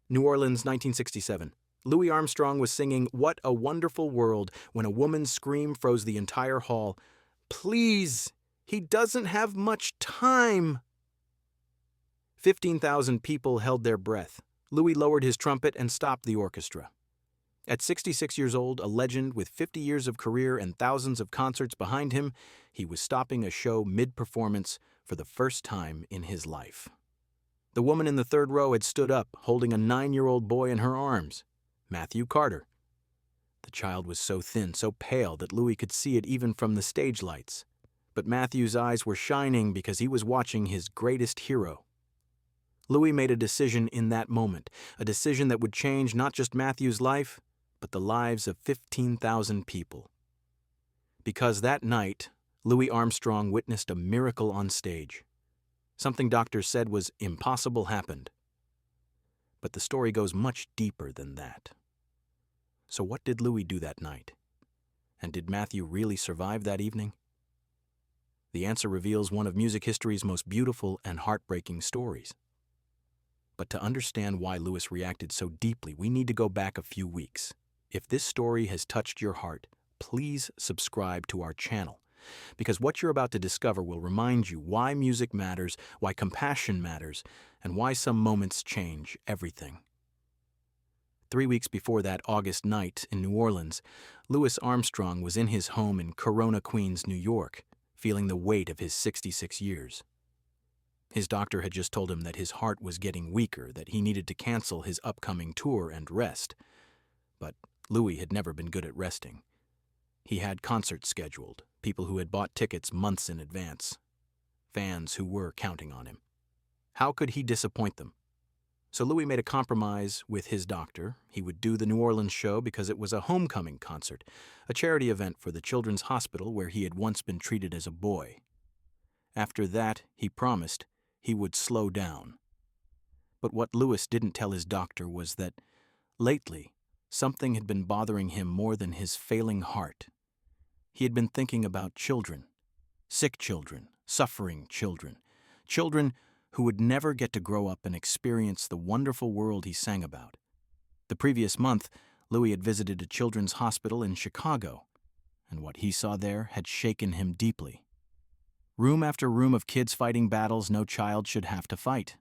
New Orleans, 1967. Louis Armstrong was singing "What a Wonderful World" when a woman's scream froze the entire hall. "Please! He doesn't have much time!" 15,000 people held their breath. Louis lowered his trumpet and stopped the orchestra. At 66 years old, a legend with 50 years of career and thousands of concerts behind him, he was stopping a show mid-performance for the first time in his life. The woman in the third row had stood up, holding a 9-year-old boy in her arms, Matthew Carter. The child was so thin, so pale that Louis could see it even from the stage lights. But Matthew's eyes were shining because he was watching his greatest hero. Louis made a decision in that moment, a decision that would change not just Matthew's life, but the lives of 15,000 people. Because that night, Louis Armstrong witnessed a miracle on stage. Something doctors said was impossible happened. But the story goes much deeper than that. So what did Louis do that night? And did Matthew really survive that evening? The answer reveals one of music history's most beautiful and heartbreaking stories. But to understand why Louis reacted so deeply, we need to go back a few weeks. If this story has touched your heart, please subscribe to our channel, because what you're about to discover will remind you why music matters, why compassion matters, and why some moments change everything. 3 weeks before that August night in New Orleans, Louis Armstrong was in his home in Corona, Queens, New York, feeling the weight of his 66 years. His doctor had just told him that his heart was getting weaker, that he needed to cancel his upcoming tour and rest. But Louis had never been good at resting. He had concerts scheduled, people who had bought tickets months in advance, fans who were counting on him. How could he disappoint them? So Louis made a compromise with his doctor. He would do the New Orleans show because it was a homecoming concert, a charity event for the Children's Hospital where he had once been treated as a boy. After that, he promised, he would slow down. But what Louis didn't tell his doctor was that, lately, something had been bothering him more than his failing heart. He had been thinking about children, sick children, suffering children, children who would never get to grow up and experience the wonderful world he sang about. The previous month, Louis had visited a children's hospital in Chicago, and what he saw there had shaken him deeply. Room after room of kids fighting battles no child should have to fight.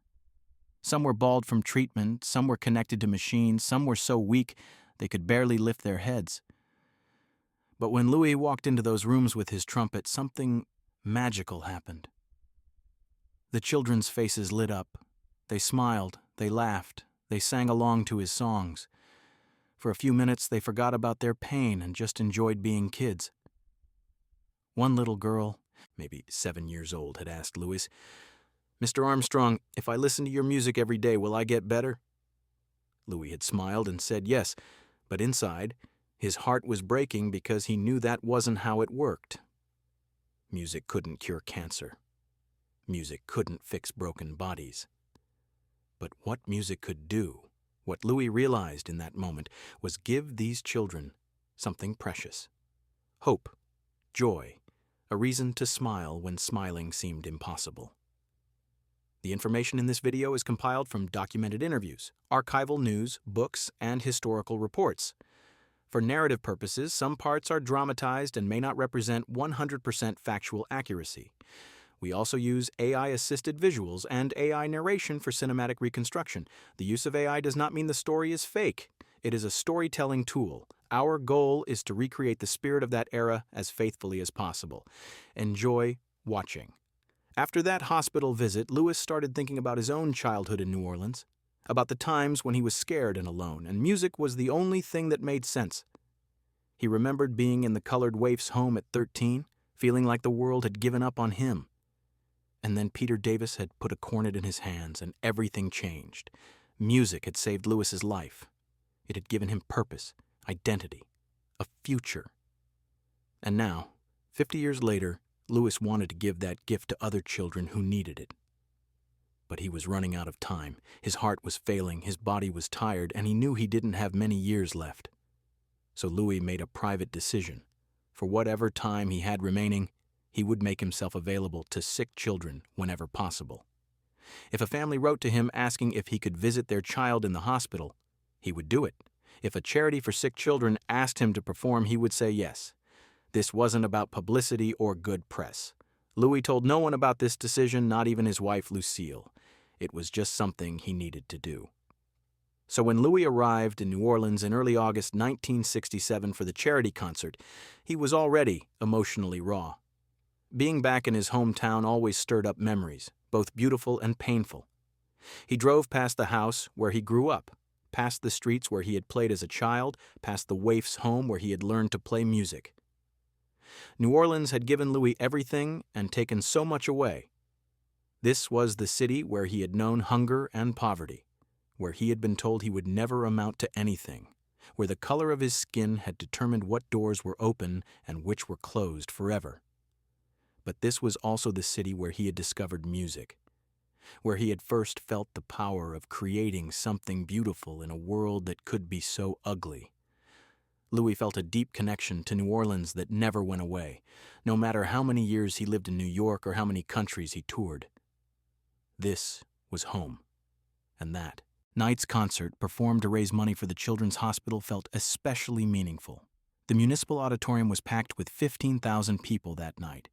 Some were bald from treatment, some were connected to machines, some were so weak they could barely lift their heads. But when Louis walked into those rooms with his trumpet, something magical happened. The children's faces lit up. They smiled, they laughed, they sang along to his songs. For a few minutes, they forgot about their pain and just enjoyed being kids. One little girl, maybe 7 years old, had asked Louis, "Mr. Armstrong, if I listen to your music every day, will I get better?" Louis had smiled and said yes, but inside, his heart was breaking because he knew that wasn't how it worked. Music couldn't cure cancer. Music couldn't fix broken bodies. But what music could do, what Louis realized in that moment, was give these children something precious. Hope, joy, a reason to smile when smiling seemed impossible. The information in this video is compiled from documented interviews, archival news, books, and historical reports. For narrative purposes, some parts are dramatized and may not represent 100% factual accuracy. We also use AI-assisted visuals and AI narration for cinematic reconstruction. The use of AI does not mean the story is fake. It is a storytelling tool. Our goal is to recreate the spirit of that era as faithfully as possible. Enjoy watching. After that hospital visit, Louis started thinking about his own childhood in New Orleans, about the times when he was scared and alone, and music was the only thing that made sense. He remembered being in the colored waif's home at 13, feeling like the world had given up on him. And then Peter Davis had put a cornet in his hands, and everything changed. Music had saved Louis's life. It had given him purpose, identity, a future. And now, 50 years later, Louis wanted to give that gift to other children who needed it. But he was running out of time. His heart was failing, his body was tired, and he knew he didn't have many years left. So Louis made a private decision. For whatever time he had remaining, he would make himself available to sick children whenever possible. If a family wrote to him asking if he could visit their child in the hospital, he would do it. If a charity for sick children asked him to perform, he would say yes. This wasn't about publicity or good press. Louis told no one about this decision, not even his wife, Lucille. It was just something he needed to do. So when Louis arrived in New Orleans in early August 1967 for the charity concert, he was already emotionally raw. Being back in his hometown always stirred up memories, both beautiful and painful. He drove past the house where he grew up, past the streets where he had played as a child, past the waif's home where he had learned to play music. New Orleans had given Louis everything and taken so much away. This was the city where he had known hunger and poverty, where he had been told he would never amount to anything, where the color of his skin had determined what doors were open and which were closed forever. But this was also the city where he had discovered music, where he had first felt the power of creating something beautiful in a world that could be so ugly. Louis felt a deep connection to New Orleans that never went away, no matter how many years he lived in New York or how many countries he toured. This was home. And that night's concert, performed to raise money for the Children's Hospital, felt especially meaningful. The municipal auditorium was packed with 15,000 people that night.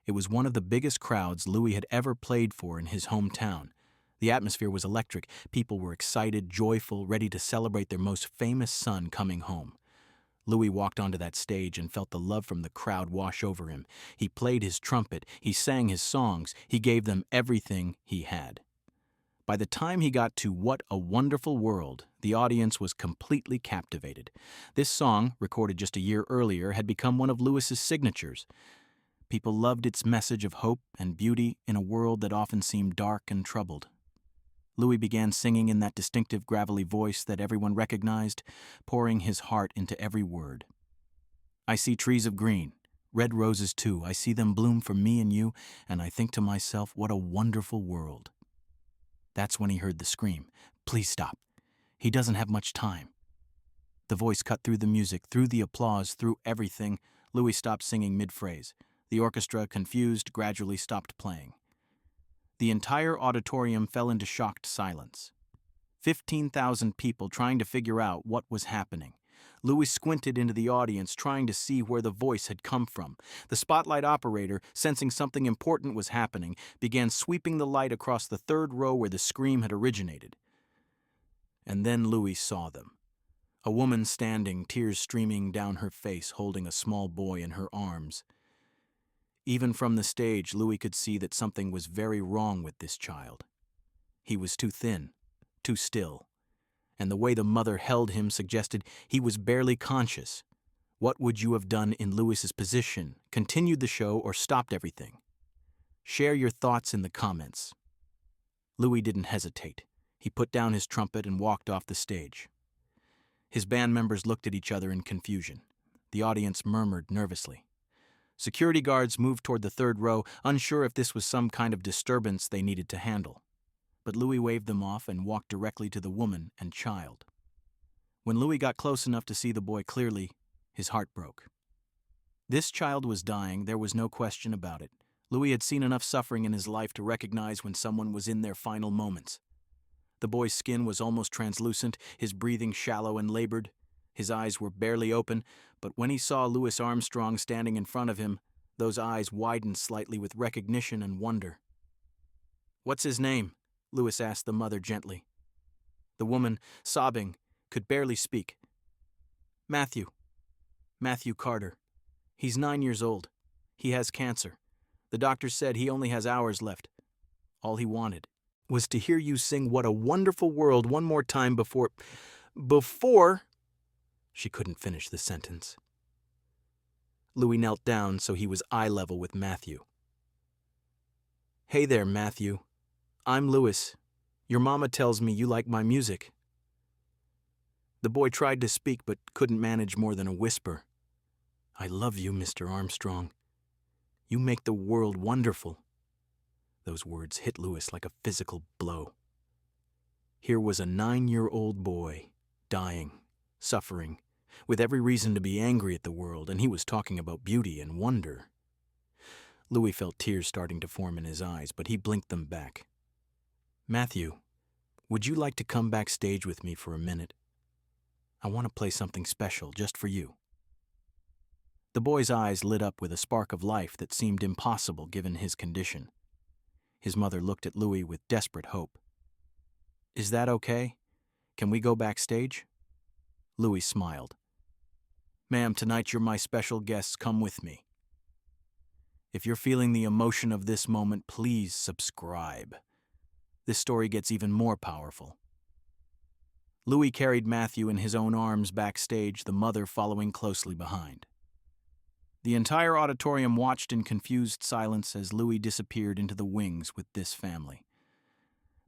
It was one of the biggest crowds Louis had ever played for in his hometown. The atmosphere was electric. People were excited, joyful, ready to celebrate their most famous son coming home. Louis walked onto that stage and felt the love from the crowd wash over him. He played his trumpet, he sang his songs, he gave them everything he had. By the time he got to What a Wonderful World, the audience was completely captivated. This song, recorded just a year earlier, had become one of Louis's signatures. People loved its message of hope and beauty in a world that often seemed dark and troubled. Louis began singing in that distinctive gravelly voice that everyone recognized, pouring his heart into every word. I see trees of green, red roses too. I see them bloom for me and you, and I think to myself, what a wonderful world. That's when he heard the scream. Please stop. He doesn't have much time. The voice cut through the music, through the applause, through everything. Louis stopped singing mid-phrase. The orchestra, confused, gradually stopped playing. The entire auditorium fell into shocked silence. 15,000 people trying to figure out what was happening. Louis squinted into the audience, trying to see where the voice had come from. The spotlight operator, sensing something important was happening, began sweeping the light across the third row where the scream had originated. And then Louis saw them. A woman standing, tears streaming down her face, holding a small boy in her arms. Even from the stage, Louis could see that something was very wrong with this child. He was too thin, too still, and the way the mother held him suggested he was barely conscious. What would you have done in Louis's position? Continued the show or stopped everything? Share your thoughts in the comments. Louis didn't hesitate. He put down his trumpet and walked off the stage. His band members looked at each other in confusion. The audience murmured nervously. Security guards moved toward the third row, unsure if this was some kind of disturbance they needed to handle. But Louis waved them off and walked directly to the woman and child. When Louis got close enough to see the boy clearly, his heart broke. This child was dying, there was no question about it. Louis had seen enough suffering in his life to recognize when someone was in their final moments. The boy's skin was almost translucent, his breathing shallow and labored. His eyes were barely open, but when he saw Louis Armstrong standing in front of him, those eyes widened slightly with recognition and wonder. "What's his name?" Louis asked the mother gently. The woman, sobbing, could barely speak. Matthew Carter. He's 9 years old. He has cancer. The doctor said he only has hours left. All he wanted was to hear you sing What a Wonderful World one more time before... She couldn't finish the sentence. Louis knelt down so he was eye level with Matthew. "Hey there, Matthew. I'm Louis. Your mama tells me you like my music." The boy tried to speak but couldn't manage more than a whisper. "I love you, Mr. Armstrong. You make the world wonderful." Those words hit Louis like a physical blow. Here was a 9-year-old boy, dying, suffering, with every reason to be angry at the world, and he was talking about beauty and wonder. Louis felt tears starting to form in his eyes, but he blinked them back. Matthew, would you like to come backstage with me for a minute? I want to play something special just for you. The boy's eyes lit up with a spark of life that seemed impossible given his condition. His mother looked at Louis with desperate hope. Is that okay? Can we go backstage? Louis smiled. Ma'am, tonight you're my special guests. Come with me. If you're feeling the emotion of this moment, please subscribe. This story gets even more powerful. Louis carried Matthew in his own arms backstage, the mother following closely behind. The entire auditorium watched in confused silence as Louis disappeared into the wings with this family.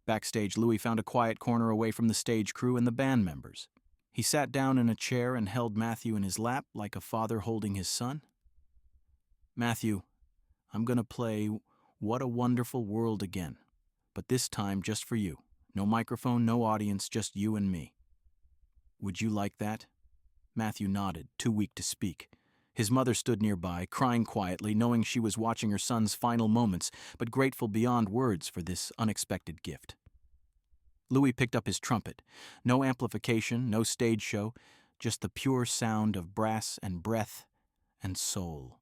Backstage, Louis found a quiet corner away from the stage crew and the band members. He sat down in a chair and held Matthew in his lap like a father holding his son. Matthew, I'm going to play What a Wonderful World again, but this time just for you. No microphone, no audience, just you and me. Would you like that? Matthew nodded, too weak to speak. His mother stood nearby, crying quietly, knowing she was watching her son's final moments, but grateful beyond words for this unexpected gift. Louis picked up his trumpet. No amplification, no stage show, just the pure sound of brass and breath and soul.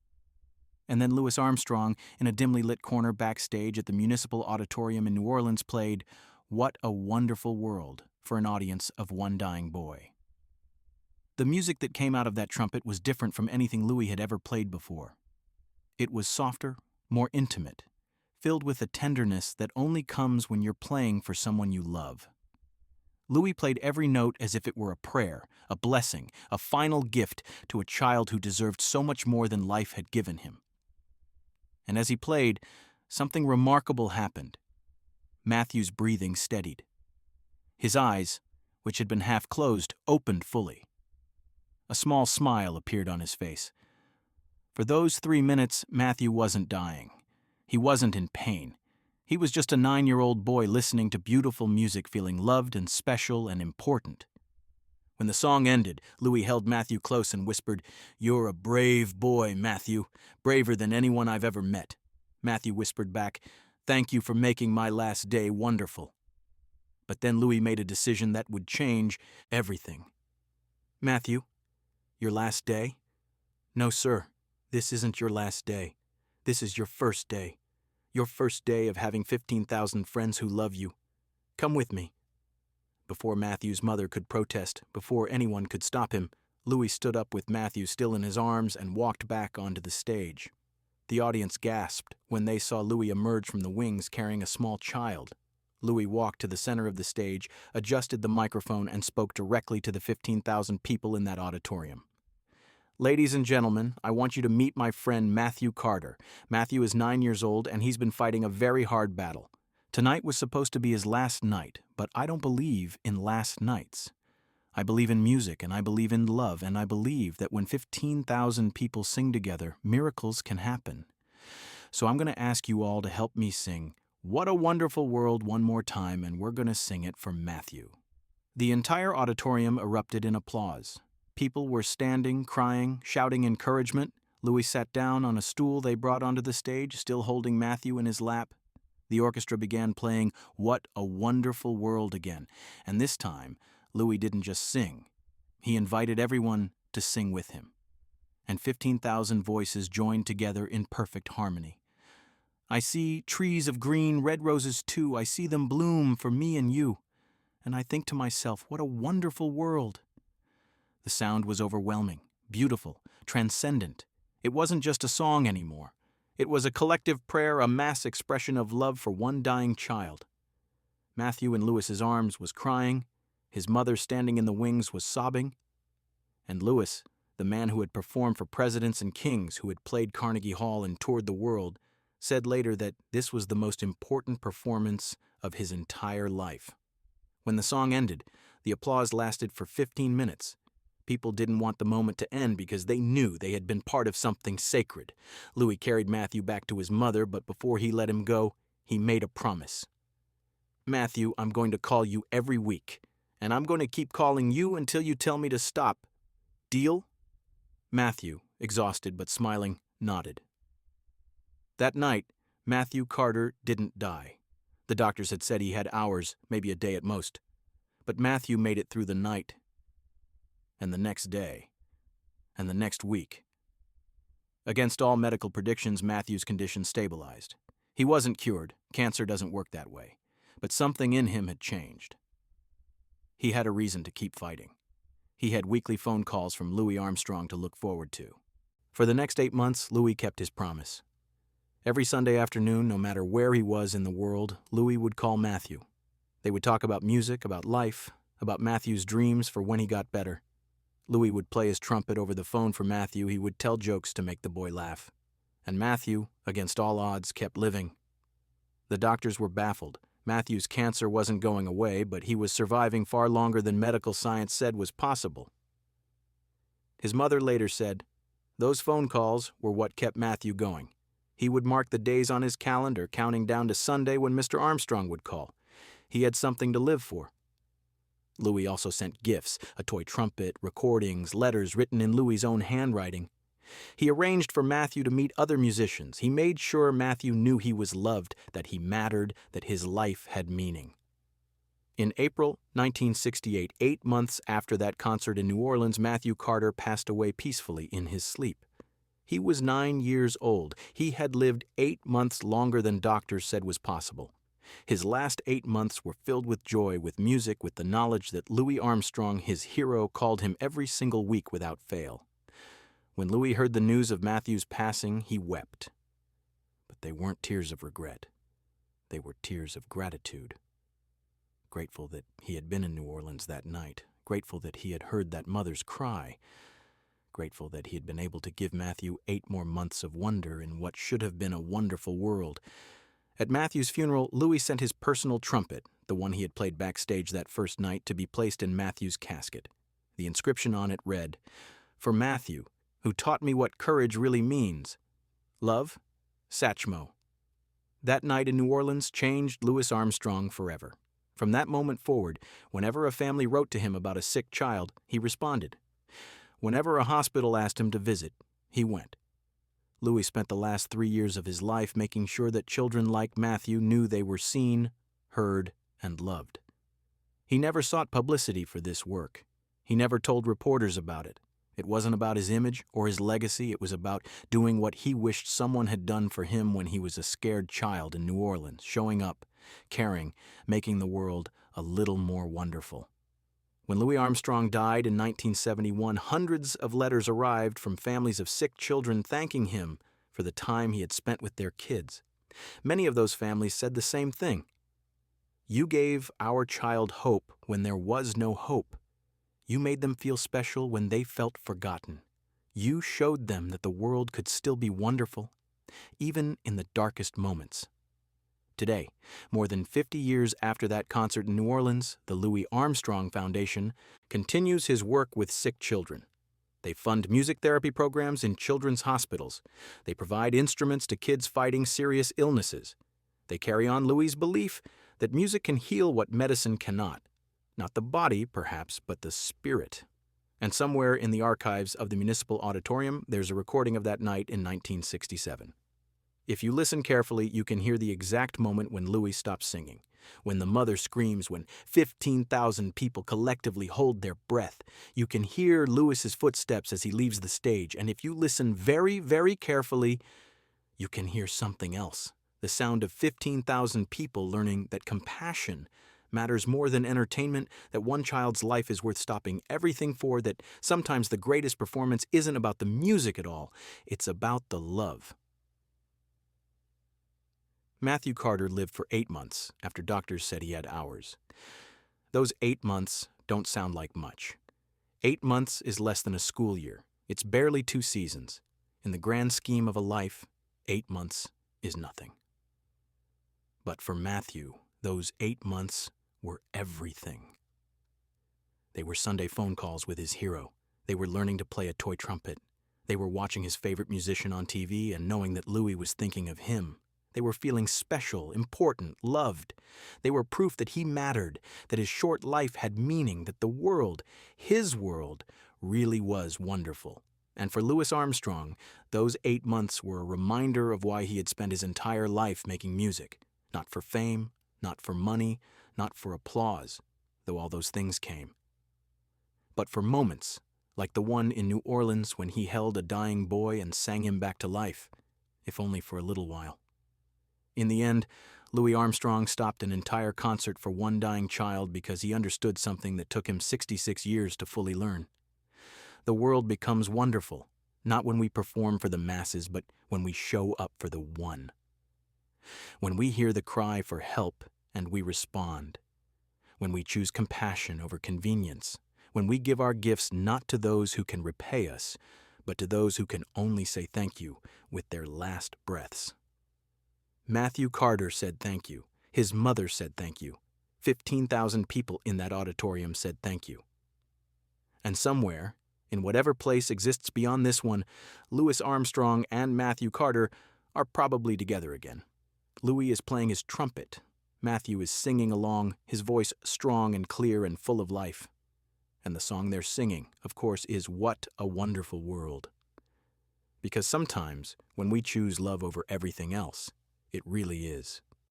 And then Louis Armstrong, in a dimly lit corner backstage at the Municipal Auditorium in New Orleans, played What a Wonderful World for an audience of one dying boy. The music that came out of that trumpet was different from anything Louis had ever played before. It was softer, more intimate, filled with a tenderness that only comes when you're playing for someone you love. Louis played every note as if it were a prayer, a blessing, a final gift to a child who deserved so much more than life had given him. And as he played, something remarkable happened. Matthew's breathing steadied. His eyes, which had been half closed, opened fully. A small smile appeared on his face. For those 3 minutes, Matthew wasn't dying. He wasn't in pain. He was just a 9-year-old boy listening to beautiful music, feeling loved and special and important. When the song ended, Louis held Matthew close and whispered, "You're a brave boy, Matthew, braver than anyone I've ever met." Matthew whispered back, "Thank you for making my last day wonderful." But then Louis made a decision that would change everything. "Matthew, your last day?" "No, sir, this isn't your last day. This is your first day. Your first day of having 15,000 friends who love you. Come with me." Before Matthew's mother could protest, before anyone could stop him, Louis stood up with Matthew still in his arms and walked back onto the stage. The audience gasped when they saw Louis emerge from the wings carrying a small child. Louis walked to the center of the stage, adjusted the microphone, and spoke directly to the 15,000 people in that auditorium. "Ladies and gentlemen, I want you to meet my friend Matthew Carter. Matthew is 9 years old, and he's been fighting a very hard battle. Tonight was supposed to be his last night, but I don't believe in last nights. I believe in music, and I believe in love, and I believe that when 15,000 people sing together, miracles can happen. So I'm going to ask you all to help me sing What a Wonderful World one more time, and we're going to sing it for Matthew." The entire auditorium erupted in applause. People were standing, crying, shouting encouragement. Louis sat down on a stool they brought onto the stage, still holding Matthew in his lap. The orchestra began playing What a Wonderful World again, and this time, Louis didn't just sing. He invited everyone to sing with him. And 15,000 voices joined together in perfect harmony. "I see trees of green, red roses too. I see them bloom for me and you. And I think to myself, what a wonderful world." The sound was overwhelming, beautiful, transcendent. It wasn't just a song anymore. It was a collective prayer, a mass expression of love for one dying child. Matthew in Louis's arms was crying. His mother standing in the wings was sobbing. And Louis, the man who had performed for presidents and kings, who had played Carnegie Hall and toured the world, said later that this was the most important performance of his entire life. When the song ended, the applause lasted for 15 minutes. People didn't want the moment to end because they knew they had been part of something sacred. Louis carried Matthew back to his mother, but before he let him go, he made a promise. "Matthew, I'm going to call you every week, and I'm going to keep calling you until you tell me to stop. Deal?" Matthew, exhausted but smiling, nodded. That night, Matthew Carter didn't die. The doctors had said he had hours, maybe a day at most. But Matthew made it through the night, and the next day, and the next week. Against all medical predictions, Matthew's condition stabilized. He wasn't cured. Cancer doesn't work that way. But something in him had changed. He had a reason to keep fighting. He had weekly phone calls from Louis Armstrong to look forward to. For the next 8 months, Louis kept his promise. Every Sunday afternoon, no matter where he was in the world, Louis would call Matthew. They would talk about music, about life, about Matthew's dreams for when he got better. Louis would play his trumpet over the phone for Matthew. He would tell jokes to make the boy laugh. And Matthew, against all odds, kept living. The doctors were baffled. Matthew's cancer wasn't going away, but he was surviving far longer than medical science said was possible. His mother later said, "Those phone calls were what kept Matthew going. He would mark the days on his calendar, counting down to Sunday when Mr. Armstrong would call. He had something to live for." Louis also sent gifts, a toy trumpet, recordings, letters written in Louis's own handwriting. He arranged for Matthew to meet other musicians. He made sure Matthew knew he was loved, that he mattered, that his life had meaning. In April 1968, 8 months after that concert in New Orleans, Matthew Carter passed away peacefully in his sleep. He was 9 years old. He had lived 8 months longer than doctors said was possible. His last 8 months were filled with joy, with music, with the knowledge that Louis Armstrong, his hero, called him every single week without fail. When Louis heard the news of Matthew's passing, he wept. But they weren't tears of regret. They were tears of gratitude. Grateful that he had been in New Orleans that night. Grateful that he had heard that mother's cry. Grateful that he had been able to give Matthew 8 more months of wonder in what should have been a wonderful world. At Matthew's funeral, Louis sent his personal trumpet, the one he had played backstage that first night, to be placed in Matthew's casket. The inscription on it read, "For Matthew, who taught me what courage really means. Love, Satchmo." That night in New Orleans changed Louis Armstrong forever. From that moment forward, whenever a family wrote to him about a sick child, he responded. Whenever a hospital asked him to visit, he went. Louis spent the last 3 years of his life making sure that children like Matthew knew they were seen, heard, and loved. He never sought publicity for this work. He never told reporters about it. It wasn't about his image or his legacy. It was about doing what he wished someone had done for him when he was a scared child in New Orleans, showing up, caring, making the world a little more wonderful. When Louis Armstrong died in 1971, hundreds of letters arrived from families of sick children thanking him for the time he had spent with their kids. Many of those families said the same thing. "You gave our child hope when there was no hope. You made them feel special when they felt forgotten. You showed them that the world could still be wonderful, even in the darkest moments." Today, more than 50 years after that concert in New Orleans, the Louis Armstrong Foundation continues his work with sick children. They fund music therapy programs in children's hospitals. They provide instruments to kids fighting serious illnesses. They carry on Louis's belief that music can heal what medicine cannot. Not the body, perhaps, but the spirit. And somewhere in the archives of the Municipal Auditorium, there's a recording of that night in 1967. If you listen carefully, you can hear the exact moment when Louis stops singing, when the mother screams, when 15,000 people collectively hold their breath. You can hear Louis's footsteps as he leaves the stage, and if you listen very, very carefully, you can hear something else. The sound of 15,000 people learning that compassion matters more than entertainment, that one child's life is worth stopping everything for, that sometimes the greatest performance isn't about the music at all, it's about the love. Matthew Carter lived for 8 months after doctors said he had hours. Those 8 months don't sound like much. 8 months is less than a school year. It's barely 2 seasons. In the grand scheme of a life, 8 months is nothing. But for Matthew, those 8 months were everything. They were Sunday phone calls with his hero. They were learning to play a toy trumpet. They were watching his favorite musician on TV and knowing that Louis was thinking of him. They were feeling special, important, loved. They were proof that he mattered, that his short life had meaning, that the world, his world, really was wonderful. And for Louis Armstrong, those 8 months were a reminder of why he had spent his entire life making music. Not for fame, not for money, not for applause, though all those things came, but for moments, like the one in New Orleans when he held a dying boy and sang him back to life, if only for a little while. In the end, Louis Armstrong stopped an entire concert for one dying child because he understood something that took him 66 years to fully learn. The world becomes wonderful, not when we perform for the masses, but when we show up for the one. When we hear the cry for help and we respond. When we choose compassion over convenience. When we give our gifts not to those who can repay us, but to those who can only say thank you with their last breaths. Matthew Carter said thank you. His mother said thank you. 15,000 people in that auditorium said thank you. And somewhere, in whatever place exists beyond this one, Louis Armstrong and Matthew Carter are probably together again. Louis is playing his trumpet. Matthew is singing along, his voice strong and clear and full of life. And the song they're singing, of course, is What a Wonderful World. Because sometimes, when we choose love over everything else, it really is.